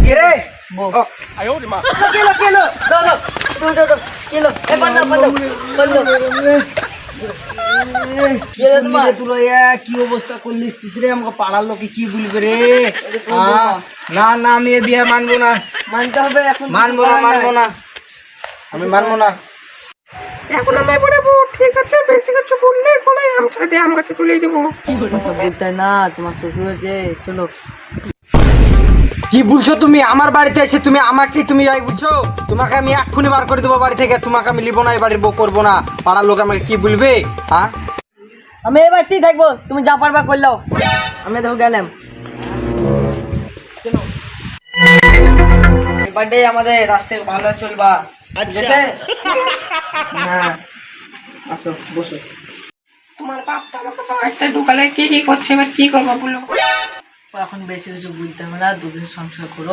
কে রে বউ ও কেলো কেলো এ বন্ধ তোমার তুলো কি অবস্থা করলিস রে? আমাকে পাড়ার লোকে কি বলবে রে? না না আমি এ বিয়ে মানবো না, মানতে হবে এখন মানবো না আমি মানবো না। এখন আমি পড়াবো, ঠিক আছে? বেশি কিছু বললে গলায় আম ছেড়ে দিয়ে আম গাছে তুলে দেবো। বলতে না তোমার শ্বশুর হয়েছে চলো। কি বলছো তুমি? আমার বাড়িতে এসে তুমি আমাকে তুমি যাই বলছো? তোমাকে আমি এক্ষুনি বার করে দেবো বাড়ি থেকে। তোমাকে আমি লিবো না, এই বাড়ির বউ করবো না। পাড়ার লোক আমাকে কি বলবে? হ্যাঁ আমি এই বাড়িতেই থাকবো, তুমি যা পারবা করলাও। আমি দেখো গেলাম। এবারে আমাদের রাস্তায় ভালো চলবা, ঠিক আছে? হ্যাঁ আসো বসো। তোমার বাপ তো আমাকে তো একটা ঢুকালে কি করছে, এবার কি করবো বলো? এখন বেশি কিছু বুঝতে হবে না, দুদিন সংসার করো।